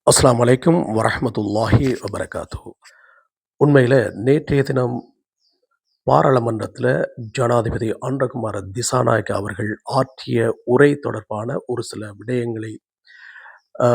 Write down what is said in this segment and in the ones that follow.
அஸ்ஸலாமு அலைக்கும் வரஹ்மத்துல்லாஹி வபரகாத்துஹு. உண்மையில நேற்றைய தினம் பாராளுமன்றத்தில ஜனாதிபதி அன்ரகுமார திசாநாயக்க அவர்கள் ஆற்றிய உரை தொடர்பான ஒரு சில விடயங்களை அ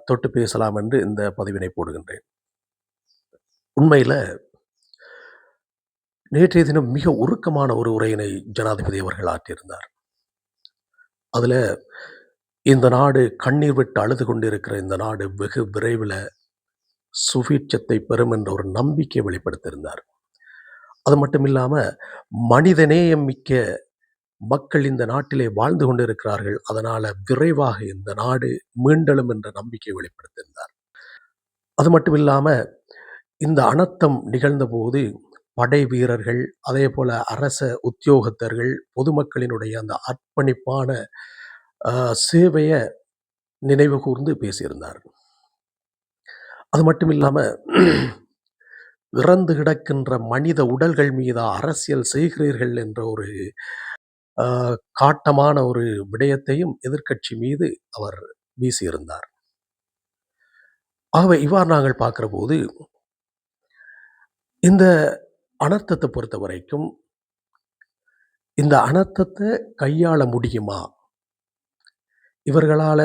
தொட்டு பேசலாம் என்று இந்த பதிவினை போடுகின்றேன். உண்மையில நேற்றைய தினம் மிக உருக்கமான ஒரு உரையினை ஜனாதிபதி அவர்கள் ஆற்றியிருந்தார். அதுல இந்த நாடு கண்ணீர் விட்டு அழுது கொண்டிருக்கிற இந்த நாடு வெகு விரைவில சுபீட்சத்தை பெறும் என்ற ஒரு நம்பிக்கையை வெளிப்படுத்தியிருந்தார். அது மட்டும் இல்லாம மனிதநேயம் மிக்க மக்கள் இந்த நாட்டிலே வாழ்ந்து கொண்டிருக்கிறார்கள். அதனால விரைவாக இந்த நாடு மீண்டெழும் என்ற நம்பிக்கையை வெளிப்படுத்தியிருந்தார். அது மட்டும் இல்லாம இந்த அனர்த்தம் நிகழ்ந்தபோது படை வீரர்கள், அதேபோல அரச உத்தியோகத்தர்கள், பொதுமக்களினுடைய அந்த அர்ப்பணிப்பான சேவைய நினைவு கூர்ந்து பேசியிருந்தார். அது மட்டும் இல்லாம இறந்து கிடக்கின்ற மனித உடல்கள் மீதா அரசியல் செய்கிறீர்கள் என்ற ஒரு காட்டமான ஒரு விடயத்தையும் எதிர்க்கட்சி மீது அவர் வீசியிருந்தார். ஆகவே இவ்வாறு நாங்கள் பார்க்கிற போது இந்த அனர்த்தத்தை பொறுத்த வரைக்கும் இந்த அனர்த்தத்தை கையாள முடியுமா? இவர்களால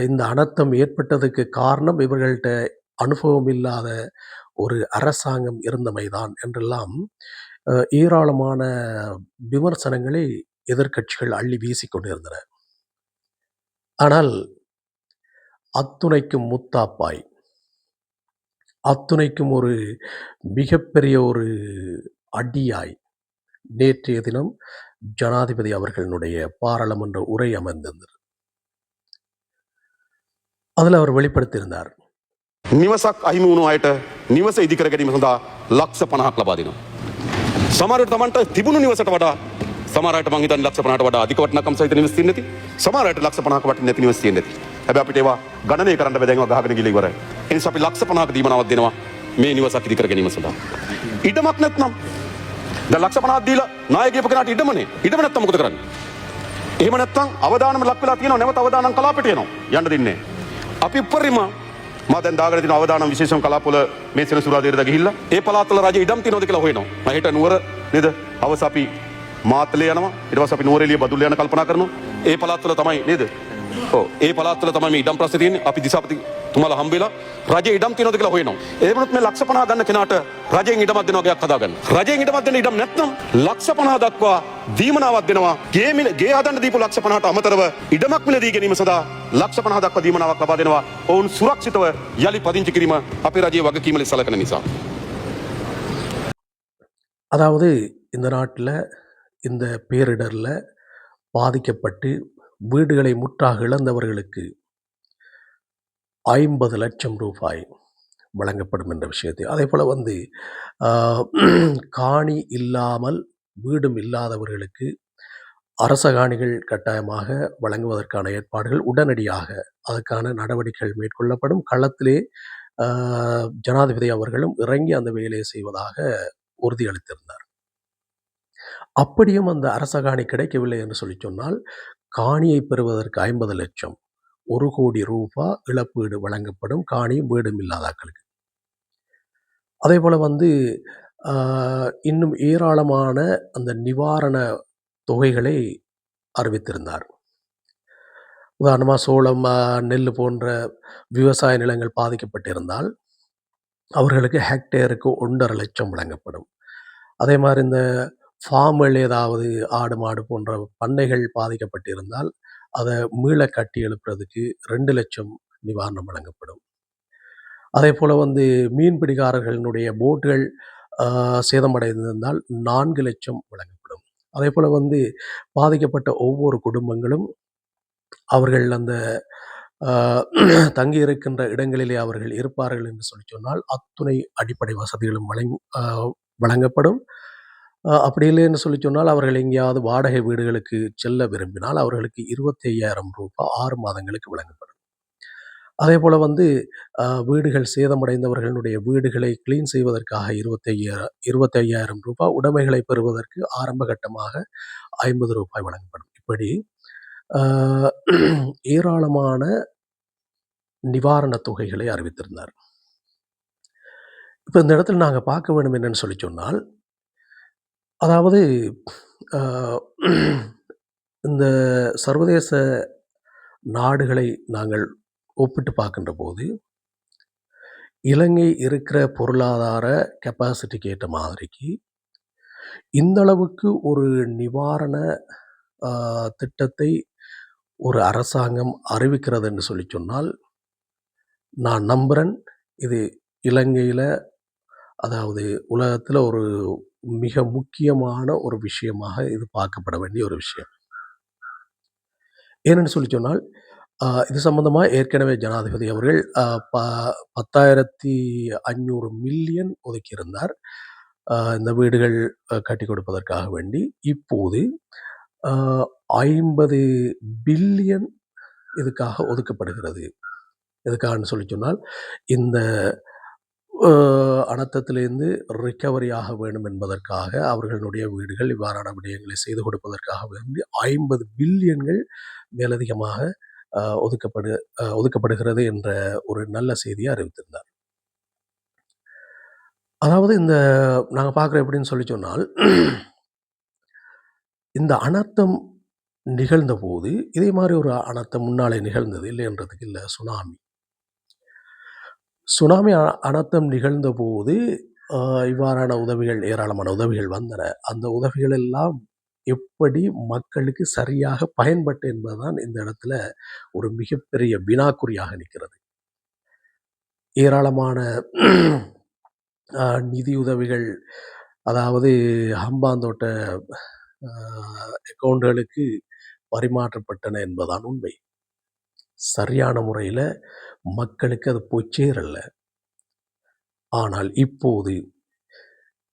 இந்த அனர்த்தம் ஏற்பட்டதுக்கு காரணம் இவர்கள்ட்ட அனுபவம் இல்லாத ஒரு அரசாங்கம் இருந்தமைதான் என்றெல்லாம் ஏராளமான விமர்சனங்களை எதிர்க்கட்சிகள் அள்ளி வீசிக் கொண்டிருந்தன. ஆனால் அத்துணைக்கும் முத்தாப்பாய், அத்துணைக்கும் ஒரு மிகப்பெரிய ஒரு அடியாய் நேற்றைய தினம் ஜனாதிபதி அவர்களுடைய பாராளுமன்ற உரை அமர்ந்திருந்தது. அதில் அவர் வெளிப்படுத்தியிருந்தார். නිවසක් අහිමි වුණු අයට නිවස ඉදිකර ගැනීම සඳහා ලක්ෂ 50ක් ලබා දෙනවා. සමහර විට Tamanට තිබුණු නිවසට වඩා සමහර අයට මං හිතන්නේ ලක්ෂ 50ට වඩා අධික වටිනාකම් සහිත නිවස තියෙන්නේ නැති. සමහර අයට ලක්ෂ 50ක වටින්නේ නැති නිවස තියෙන්නේ නැති. හැබැයි අපිට ඒවා ගණනය කරන්න බෑ, දැන් ඒවා ගහගෙන ගිහලා ඉවරයි. ඒ නිසා අපි ලක්ෂ 50ක දීමනාවක් දෙනවා මේ නිවසක් ඉදිකර ගැනීම සඳහා. ඉඩමක් නැත්නම් දැන් ලක්ෂ 50ක් දීලා නායක කියපු කෙනාට ඉඩමනේ. ඉඩම නැත්නම් මොකද කරන්නේ? එහෙම නැත්නම් අවදානම ලක් වෙලා තියෙනවා, නැවත අවදානම් කලාපෙට එනවා. යන්න දෙන්නේ නැහැ. අපි උපරිම මා දැන් දාගෙන තියෙන අවදානම් විශේෂම කලාපවල මේ සෙනසුරාදේට ගිහිල්ලා ඒ පළාත්වල රජ ඉඩම් තියෙනවද කියලා හොයනවා. මම හිත නුවර නේද? අවස අපි මාතලේ යනවා. ඊට පස්සේ අපි නුවරඑළිය බදුල්ල යන කල්පනා කරනවා. ඒ පළාත්වල තමයි නේද? ඔව් ඒ පළාත්වල තමයි මේ ඉඩම් ප්‍රශ්නේ තියෙන්නේ. අපි දිසාපති තුමාලා හම්බෙලා රජ ඉඩම් තියෙනවද කියලා හොයනවා. ඒ වුණත් මේ ලක්ෂ 50 ගන්න කෙනාට රජයෙන් ඉඩමක් දෙනවා ගයක් හදාගන්න. රජයෙන් ඉඩමක් දෙන්න ඉඩම් නැත්නම් ලක්ෂ 50 දක්වා දීමනාවක් දෙනවා. ගේ හදන්න දීපු ලක්ෂ 50ට අමතරව ඉඩමක් මිලදී ගැනීම සඳහා ලක්ෂ 50 දක්වා දීමනාවක් ලබා දෙනවා. ඔවුන් සුරක්ෂිතව යලි පදිංචි කිරීම අපේ රජයේ වගකීම ලෙස සැලකෙන නිසා. அதாவது இந்த நாட்டில் இந்த பேரிடரில் பாதிக்கப்பட்டு வீடுகளை முற்றாக இழந்தவர்களுக்கு 50 லட்சம் ரூபாய் வழங்கப்படும் என்ற விஷயத்தை, அதே போல் காணி இல்லாமல் வீடும் இல்லாதவர்களுக்கு அரச காணிகள் கட்டாயமாக வழங்குவதற்கான ஏற்பாடுகள் உடனடியாக அதற்கான நடவடிக்கைகள் மேற்கொள்ளப்படும். களத்திலே ஜனாதிபதி அவர்களும் இறங்கி அந்த வேலையை செய்வதாக உறுதியளித்திருந்தார். அப்படியும் அந்த அரச காணி கிடைக்கவில்லை என்று சொல்லி சொன்னால் காணியை பெறுவதற்கு 50 லட்சம், 1 கோடி ரூபாய் இழப்பீடு வழங்கப்படும் காணியும் வீடும் இல்லாதாக்களுக்கு. அதே போல் இன்னும் ஏராளமான அந்த நிவாரண தொகைகளை அறிவித்திருந்தார். உதாரணமாக சோளம், நெல் போன்ற விவசாய நிலங்கள் பாதிக்கப்பட்டிருந்தால் அவர்களுக்கு ஹெக்டேருக்கு 1.5 லட்சம் வழங்கப்படும். அதே மாதிரி இந்த ஃபார்ம்கள், ஏதாவது ஆடு மாடு போன்ற பண்ணைகள் பாதிக்கப்பட்டிருந்தால் அதை மீள கட்டி எழுப்புறதுக்கு 2 லட்சம் நிவாரணம் வழங்கப்படும். அதே போல் மீன்பிடிக்காரர்களுடைய போட்டுகள் சேதமடைந்திருந்தால் 4 லட்சம் வழங்கப்படும். அதே போல் பாதிக்கப்பட்ட ஒவ்வொரு குடும்பங்களும் அவர்கள் அந்த தங்கியிருக்கின்ற இடங்களிலே அவர்கள் இருப்பார்கள் என்று சொல்லி சொன்னால் அத்துணை அடிப்படை வசதிகளும் வழங்கப்படும். அப்படி இல்லை என்று சொல்லி சொன்னால் அவர்கள் எங்கேயாவது வாடகை வீடுகளுக்கு செல்ல விரும்பினால் அவர்களுக்கு 25,000 ரூபாய் 6 மாதங்களுக்கு வழங்கப்படும். அதே போல் வீடுகள் சேதமடைந்தவர்களுடைய வீடுகளை கிளீன் செய்வதற்காக 25,000 ரூபாய், உடைமைகளை பெறுவதற்கு ஆரம்ப கட்டமாக 50 ரூபாய் வழங்கப்படும். இப்படி ஏராளமான நிவாரணத் தொகைகளை அறிவித்திருந்தார். இப்ப இந்த இடத்துல நாங்க பார்க்க வேண்டும் என்னன்னு சொன்னால், அதாவது அ இந்த சர்வதேச நாடுகளை நாங்கள் ஒப்பிட்டு பார்க்கின்றபோது, இலங்கை இருக்கிற பொருளாதார கெப்பாசிட்டிக்கு ஏற்ற மாதிரிக்கு, இந்த அளவுக்கு ஒரு நிவாரண அ திட்டத்தை ஒரு அரசாங்கம் அறிவிக்கிறது என்று சொன்னால், நான் நம்புறேன் இது இலங்கையில, அதாவது உலகத்துல ஒரு மிக முக்கியமான ஒரு விஷயமாக இது பார்க்கப்பட வேண்டிய ஒரு விஷயம். ஏனென்று சொன்னால், இது சம்பந்தமா ஏற்கனவே ஜனாதிபதி அவர்கள் ப 10,500 மில்லியன் ஒதுக்கியிருந்தார். இந்த வீடுகள் கட்டிக் கொடுப்பதற்காக வேண்டி. இப்போது 50 பில்லியன் இதுக்காக ஒதுக்கப்படுகிறது. எதுக்காகன்னு சொன்னால், இந்த அனர்த்தத்திலிருந்து ரிகவரி ஆக வேண்டும் என்பதற்காக, அவர்களுடைய வீடுகள் இவ்வாறான விடயங்களை செய்து கொடுப்பதற்காக வேண்டி 50 பில்லியன்கள் மேலதிகமாக ஒதுக்கப்படுகிறது என்ற ஒரு நல்ல செய்தியை அறிவித்திருந்தார். அதாவது இந்த நாங்க பார்க்குறோம் எப்படின்னு சொன்னால், இந்த அனர்த்தம் நிகழ்ந்தபோது, இதே மாரி ஒரு அனர்த்தம் முன்னாலே நிகழ்ந்தது இல்லைன்றதுக்கு இல்ல. சுனாமி அனர்த்தம் நிகழ்ந்தபோது இவ்வாறான உதவிகள், ஏராளமான உதவிகள் வந்தன. அந்த உதவிகள் எல்லாம் எப்படி மக்களுக்கு சரியாக பயன்பட்டு என்பதுதான் இந்த இடத்துல ஒரு மிகப்பெரிய வினாக்குறியாக நிற்கிறது. ஏராளமான நிதியுதவிகள், அதாவது ஹம்பாந்தோட்ட அக்கவுண்டுகளுக்கு பரிமாற்றப்பட்டன என்பதுதான் உண்மை. சரியான முறையில மக்களுக்கு அது போய் சேரல. ஆனால் இப்போது,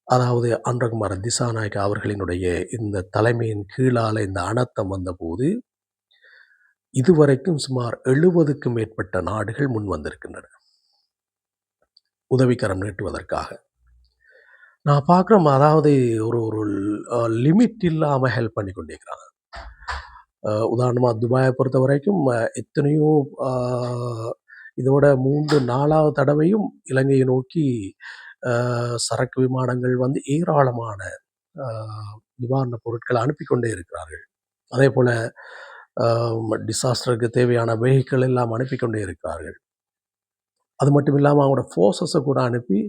அதாவது அன்றகுமார திசாநாயக்க அவர்களினுடைய இந்த தலைமையின் கீழால இந்த அனர்த்தம் வந்தபோது, இதுவரைக்கும் சுமார் 70க்கும் மேற்பட்ட நாடுகள் முன் வந்திருக்கின்றன, உதவிக்கரம் நீட்டுவதற்காக. நான் பார்க்குறோம், அதாவது ஒரு லிமிட் இல்லாம ஹெல்ப் பண்ணி கொண்டிருக்கிறாங்க. உதாரணமா துபாயை பொறுத்த வரைக்கும் எத்தனையோ இதோட 3, 4வது தடவையும் இலங்கையை நோக்கி சரக்கு விமானங்கள் வந்து ஏராளமான நிவாரணப் பொருட்களை அனுப்பி கொண்டே இருக்கிறார்கள். அதே போல் டிசாஸ்டருக்கு தேவையான வெஹிக்கிள் எல்லாம் அனுப்பி கொண்டே இருக்கிறார்கள். அது மட்டும் இல்லாமல் அவங்களோட ஃபோர்ஸஸை கூட அனுப்பி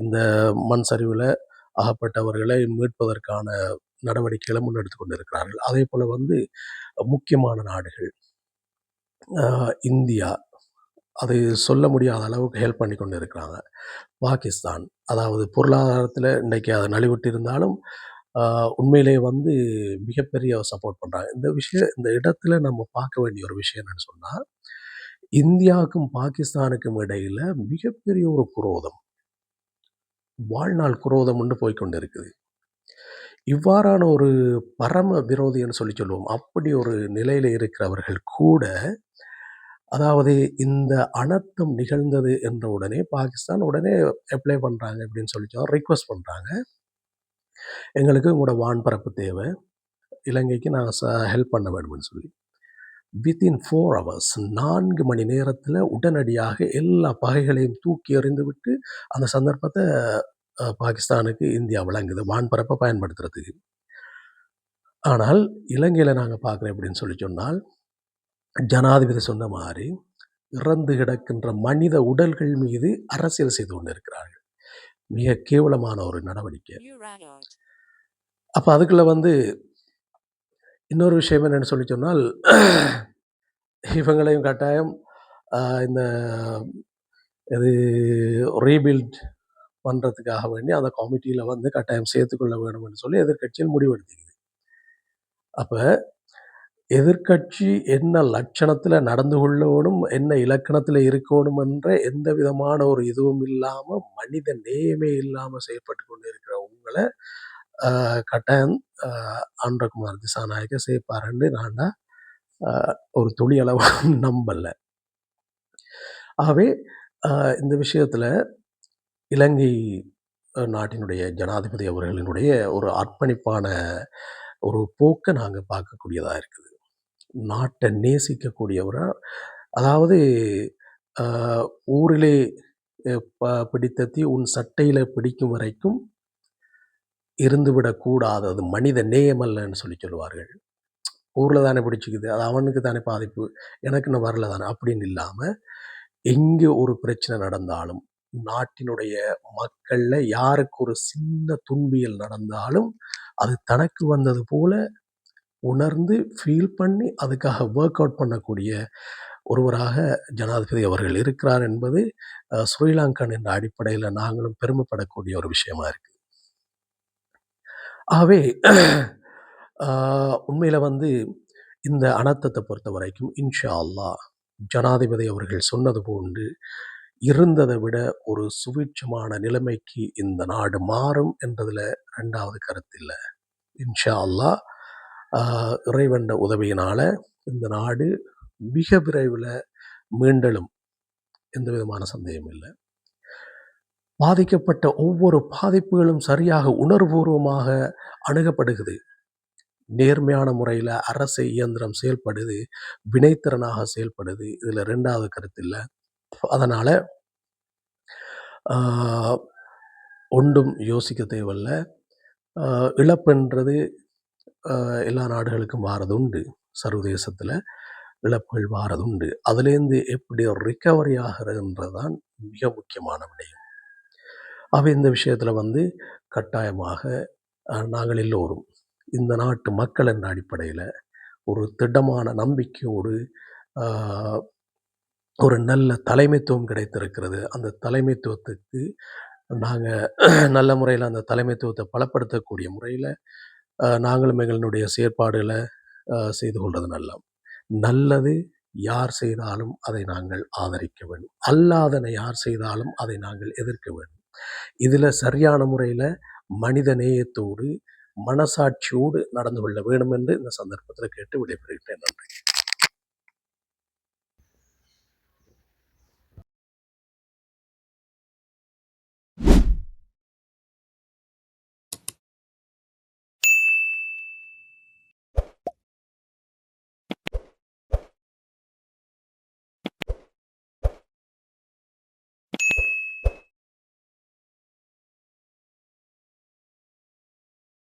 இந்த மண் சரிவில் அகப்பட்டவர்களை மீட்பதற்கான நடவடிக்கைகளை முன்னெடுத்து கொண்டு இருக்கிறார்கள். அதே போல் வந்து முக்கியமான நாடுகள், இந்தியா, அது சொல்ல முடியாத அளவுக்கு ஹெல்ப் பண்ணி கொண்டு இருக்கிறாங்க. பாகிஸ்தான், அதாவது பொருளாதாரத்தில் இன்றைக்கி அதை நலிவுட்டு இருந்தாலும் உண்மையிலே வந்து மிகப்பெரிய சப்போர்ட் பண்ணுறாங்க. இந்த இடத்துல நம்ம பார்க்க வேண்டிய ஒரு விஷயம் என்னென்னு சொன்னால், இந்தியாவுக்கும் பாகிஸ்தானுக்கும் இடையில் மிகப்பெரிய ஒரு குரோதம், வாழ்நாள் குரோதம் ஒன்று போய்கொண்டு இருக்குது. இவ்வாறான ஒரு பரம விரோதின்னு சொல்லுவோம். அப்படி ஒரு நிலையில் இருக்கிறவர்கள் கூட, அதாவது இந்த அனர்த்தம் நிகழ்ந்தது என்ற உடனே பாகிஸ்தான் உடனே அப்ளை பண்ணுறாங்க, அப்படின்னு ரிக்வெஸ்ட் பண்ணுறாங்க, எங்களுக்கு உங்களோட வான்பரப்பு தேவை, இலங்கைக்கு நாங்கள் ஹெல்ப் பண்ண வேணும்னு சொல்லி. வித்தின் 4 hours, 4 மணி நேரத்தில் உடனடியாக எல்லா பகைகளையும் தூக்கி எறிந்து விட்டு அந்த சந்தர்ப்பத்தை பாகிஸ்தானுக்கு இந்தியா வழங்குது, வான்பரப்பை பயன்படுத்துறதுக்கு. ஆனால் இலங்கையில் நாங்கள் பார்க்குறோம் அப்படின்னு சொன்னால், ஜனாதிபதி சொன்ன மாதிரி இறந்து கிடக்கின்ற மனித உடல்கள் மீது அரசியல் செய்து கொண்டு இருக்கிறார்கள். மிக கேவலமான ஒரு நடவடிக்கை. அப்போ அதுக்குள்ள வந்து இன்னொரு விஷயம் என்னன்னு சொன்னால், இவங்களையும் கட்டாயம் இந்த இது ரீபில்ட் பண்ணுறதுக்காக வேண்டி அந்த கமிட்டியில் வந்து கட்டாயம் சேர்த்துக்கொள்ள வேணும்னு சொல்லி எதிர்கட்சியில் முடிவெடுத்துக்குது. அப்போ எதிர்கட்சி என்ன லட்சணத்தில் நடந்து கொள்ளணும், என்ன இலக்கணத்தில் இருக்கணும் என்ற எந்த விதமான ஒரு இதுவும் இல்லாமல், மனித நேயமே இல்லாமல் செயல்பட்டு கொண்டு இருக்கிற உங்களை கட்டாயம் அன்றகுமார் திசாநாயக்க சேர்ப்பாருன்னு நான் ஒரு துளி அளவு நம்பலை. ஆகவே இந்த விஷயத்தில் இலங்கை நாட்டினுடைய ஜனாதிபதி அவர்களினுடைய ஒரு அர்ப்பணிப்பான ஒரு போக்கை நாங்கள் பார்க்கக்கூடியதாக இருக்குது. நாட்டை நேசிக்கக்கூடியவராக, அதாவது ஊரிலே பிடித்த தீ உன் சட்டையில பிடிக்கும் வரைக்கும் இருந்துவிடக்கூடாது. அது மனித நேயமல்லன்னு சொல்லுவார்கள். ஊர்ல தானே பிடிச்சிக்குது. அது அவனுக்கு தானே பாதிப்பு. எனக்குன்னு வரல தானே அப்படின்னு இல்லாம, எங்கே ஒரு பிரச்சனை நடந்தாலும், நாட்டினுடைய மக்கள்ல யாருக்கு ஒரு சின்ன துன்பியல் நடந்தாலும், அது தனக்கு வந்தது போல உணர்ந்து ஃபீல் பண்ணி அதுக்காக வொர்க் அவுட் பண்ணக்கூடிய ஒருவராக ஜனாதிபதி அவர்கள் இருக்கிறார் என்பது ஸ்ரீலங்கன் என்ற அடிப்படையில நாங்களும் பெருமைப்படக்கூடிய ஒரு விஷயமா இருக்கு. ஆகவே உண்மையில வந்து இந்த அனர்த்தத்தை பொறுத்த வரைக்கும் இன்ஷா அல்லாஹ் ஜனாதிபதி அவர்கள் சொன்னது போன்று இருந்ததை விட ஒரு சுபிட்சமான நிலைமைக்கு இந்த நாடு மாறும் என்றதுல 2வது கருத்து இல்லை. இன்ஷா அல்லாஹ் இறைவன் உதவியினால இந்த நாடு மிக விரைவில் மீண்டலும் எந்த விதமான சந்தேகம் இல்லை. பாதிக்கப்பட்ட ஒவ்வொரு பாதிப்புகளும் சரியாக உணர்வுபூர்வமாக அணுகப்படுகிறது. நேர்மையான முறையில் அரசு இயந்திரம் செயல்படுது, வினைத்திறனாக செயல்படுது. இதில் 2வது கருத்து இல்லை. அதனால் ஒன்றும் யோசிக்க தேவையில்லை. இழப்புன்றது எல்லா நாடுகளுக்கும் வாரதுண்டு. சர்வதேசத்தில் இழப்புகள் வாரதுண்டு. அதுலேருந்து எப்படி ரிக்கவரி ஆகிறதுன்றது தான் மிக முக்கியமான விடயம். அவை இந்த விஷயத்தில் வந்து கட்டாயமாக நாங்கள் எல்லோரும் இந்த நாட்டு மக்கள் என்ற அடிப்படையில் ஒரு திடமான நம்பிக்கையோடு ஒரு நல்ல தலைமைத்துவம் கிடைத்திருக்கிறது. அந்த தலைமைத்துவத்துக்கு நாங்கள் நல்ல முறையில் அந்த தலைமைத்துவத்தை பலப்படுத்தக்கூடிய முறையில் நாங்களும் எங்களுடைய செயற்பாடுகளை செய்து கொள்வது நல்லது. யார் செய்தாலும் அதை நாங்கள் ஆதரிக்க வேண்டும். அல்லாதனை யார் செய்தாலும் அதை நாங்கள் எதிர்க்க வேண்டும். இதில் சரியான முறையில் மனித நேயத்தோடு மனசாட்சியோடு நடந்து கொள்ள வேண்டும் என்று இந்த சந்தர்ப்பத்தில் கேட்டு விடைபெறுகிறேன். நன்றி.